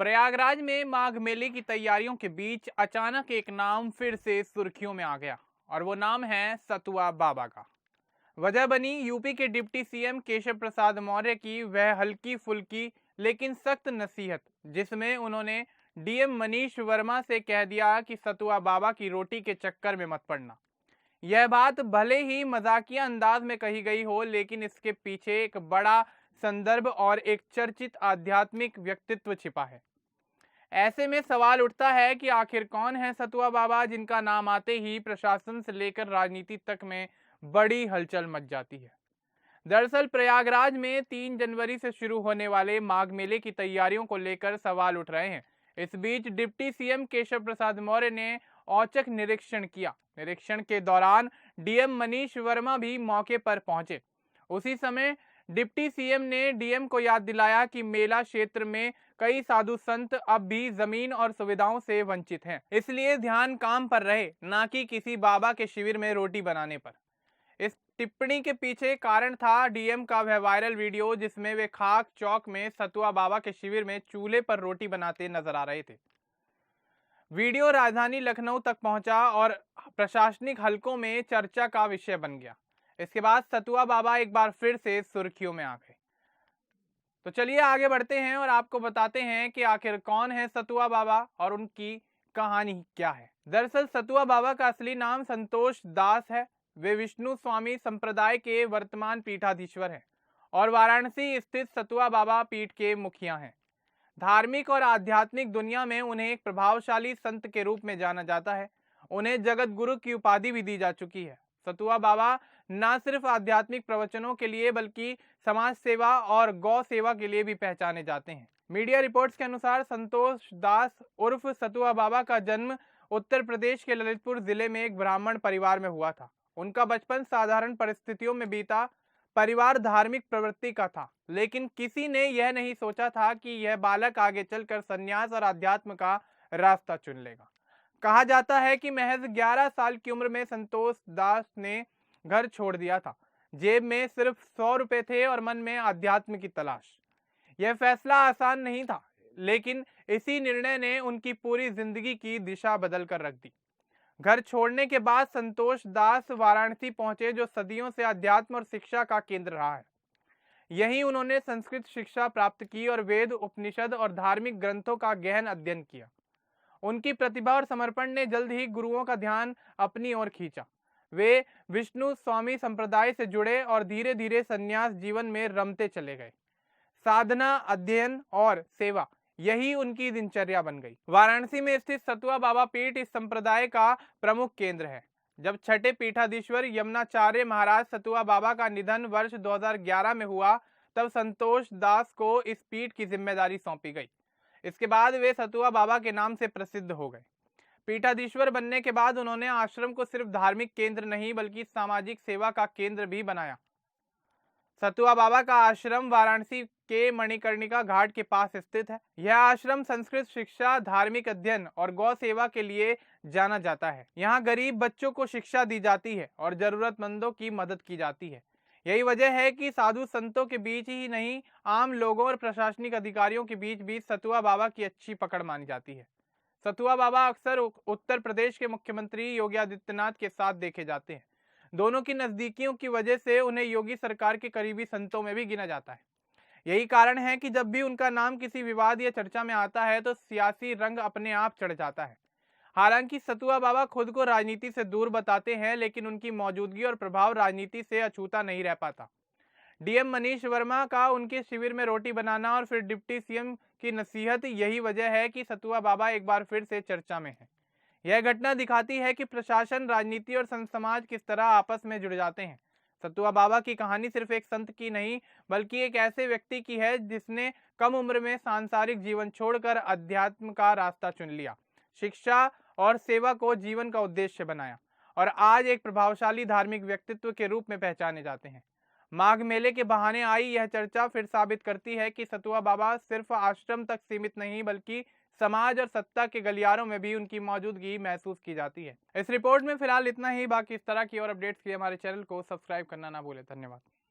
प्रयागराज में माघ मेले की तैयारियों के बीच अचानक एक नाम फिर से सुर्खियों में आ गया और वो नाम है सतुआ बाबा का। वजह बनी यूपी के डिप्टी सीएम केशव प्रसाद मौर्य की वह हल्की फुल्की लेकिन सख्त नसीहत, जिसमें उन्होंने डीएम मनीष वर्मा से कह दिया कि सतुआ बाबा की रोटी के चक्कर में मत पड़ना। यह बात भले ही मजाकिया अंदाज में कही गई हो, लेकिन इसके पीछे एक बड़ा संदर्भ और एक चर्चित आध्यात्मिक व्यक्तित्व छिपा है। ऐसे में सवाल उठता है कि आखिर कौन है सतुआ बाबा, जिनका नाम आते ही प्रशासन से लेकर राजनीति तक में बड़ी हलचल मच जाती है। दरअसल प्रयागराज में 3 जनवरी से शुरू होने वाले माघ मेले की तैयारियों को लेकर सवाल उठ रहे हैं। इस बीच डिप्टी सीएम केशव प्रसाद मौर्य ने औचक निरीक्षण किया। निरीक्षण के दौरान डीएम मनीष वर्मा भी मौके पर पहुंचे। उसी समय डिप्टी सीएम ने डीएम को याद दिलाया कि मेला क्षेत्र में कई साधु संत अब भी जमीन और सुविधाओं से वंचित हैं, इसलिए ध्यान काम पर रहे, ना कि किसी बाबा के शिविर में रोटी बनाने पर। इस टिप्पणी के पीछे कारण था डीएम का वह वायरल वीडियो जिसमें वे खाक चौक में सतुआ बाबा के शिविर में चूल्हे पर रोटी बनाते नजर आ रहे थे। वीडियो राजधानी लखनऊ तक पहुंचा और प्रशासनिक हलकों में चर्चा का विषय बन गया। इसके बाद सतुआ बाबा एक बार फिर से सुर्खियों में आ गए। तो चलिए आगे बढ़ते हैं और आपको बताते हैं कि आखिर कौन है सतुआ बाबा और उनकी कहानी क्या है। दरअसल सतुआ बाबा का असली नाम संतोष दास है। वे विष्णु स्वामी संप्रदाय के वर्तमान पीठाधीश्वर हैं और वाराणसी स्थित सतुआ बाबा पीठ के मुखिया हैं। धार्मिक और आध्यात्मिक दुनिया में उन्हें एक प्रभावशाली संत के रूप में जाना जाता है। उन्हें जगत गुरु की उपाधि भी दी जा चुकी है। सतुआ बाबा न सिर्फ आध्यात्मिक प्रवचनों के लिए बल्कि समाज सेवा और गौ सेवा के लिए भी पहचाने जाते हैं। मीडिया रिपोर्ट्स के अनुसार संतोष दास उर्फ सतुआ बाबा का जन्म उत्तर प्रदेश के ललितपुर जिले में एक ब्राह्मण परिवार में हुआ था। उनका बचपन साधारण परिस्थितियों में बीता। परिवार धार्मिक प्रवृत्ति का था, लेकिन किसी ने यह नहीं सोचा था कि यह बालक आगे चलकर संन्यास और अध्यात्म का रास्ता चुन लेगा। कहा जाता है कि महज 11 साल की उम्र में संतोष दास ने घर छोड़ दिया था। जेब में सिर्फ 100 रुपए थे और मन में अध्यात्म की तलाश। यह फैसला आसान नहीं था, लेकिन इसी निर्णय ने उनकी पूरी जिंदगी की दिशा बदल कर रख दी। घर छोड़ने के बाद संतोष दास वाराणसी पहुंचे, जो सदियों से अध्यात्म और शिक्षा का केंद्र रहा है। यहीं उन्होंने संस्कृत शिक्षा प्राप्त की और वेद, उपनिषद और धार्मिक ग्रंथों का गहन अध्ययन किया। उनकी प्रतिभा और समर्पण ने जल्द ही गुरुओं का ध्यान अपनी ओर खींचा। वे विष्णु स्वामी संप्रदाय से जुड़े और धीरे धीरे संन्यास जीवन में रमते चले गए। साधना, अध्ययन और सेवा, यही उनकी दिनचर्या बन गई। वाराणसी में स्थित सतुआ बाबा पीठ इस संप्रदाय का प्रमुख केंद्र है। जब छठे पीठाधीश्वर यमुनाचार्य महाराज सतुआ बाबा का निधन वर्ष 2011 में हुआ, तब संतोष दास को इस पीठ की जिम्मेदारी सौंपी गई। इसके बाद वे सतुआ बाबा के नाम से प्रसिद्ध हो गए। पीठाधीश्वर बनने के बाद उन्होंने आश्रम को सिर्फ धार्मिक केंद्र नहीं बल्कि सामाजिक सेवा का केंद्र भी बनाया। सतुआ बाबा का आश्रम वाराणसी के मणिकर्णिका घाट के पास स्थित है। यह आश्रम संस्कृत शिक्षा, धार्मिक अध्ययन और गौ सेवा के लिए जाना जाता है। यहाँ गरीब बच्चों को शिक्षा दी जाती है और जरूरतमंदों की मदद की जाती है। यही वजह है कि साधु संतों के बीच ही नहीं, आम लोगों और प्रशासनिक अधिकारियों के बीच भी सतुआ बाबा की अच्छी पकड़ मानी जाती है। सतुआ बाबा अक्सर उत्तर प्रदेश के मुख्यमंत्री योगी आदित्यनाथ के साथ देखे जाते हैं। दोनों की नजदीकियों की वजह से उन्हें योगी सरकार के करीबी संतों में भी गिना जाता है। यही कारण है कि जब भी उनका नाम किसी विवाद या चर्चा में आता है तो सियासी रंग अपने आप चढ़ जाता है। हालांकि सतुआ बाबा खुद को राजनीति से दूर बताते हैं, लेकिन उनकी मौजूदगी और प्रभाव राजनीति से अछूता नहीं रह पाता। डीएम मनीष वर्मा का उनके शिविर में रोटी बनाना और फिर डिप्टी सीएम की नसीहत, यही वजह है कि सतुआ बाबा एक बार फिर से चर्चा में है। यह घटना दिखाती है कि प्रशासन, राजनीति और संत समाज किस तरह आपस में जुड़ जाते हैं। सतुआ बाबा की कहानी सिर्फ एक संत की नहीं बल्कि एक ऐसे व्यक्ति की है जिसने कम उम्र में सांसारिक जीवन छोड़कर अध्यात्म का रास्ता चुन लिया, शिक्षा और सेवा को जीवन का उद्देश्य बनाया और आज एक प्रभावशाली धार्मिक व्यक्तित्व के रूप में पहचाने जाते हैं। माघ मेले के बहाने आई यह चर्चा फिर साबित करती है कि सतुआ बाबा सिर्फ आश्रम तक सीमित नहीं बल्कि समाज और सत्ता के गलियारों में भी उनकी मौजूदगी महसूस की जाती है। इस रिपोर्ट में फिलहाल इतना ही। बाकी इस तरह की और अपडेट्स के लिए हमारे चैनल को सब्सक्राइब करना ना भूलें। धन्यवाद।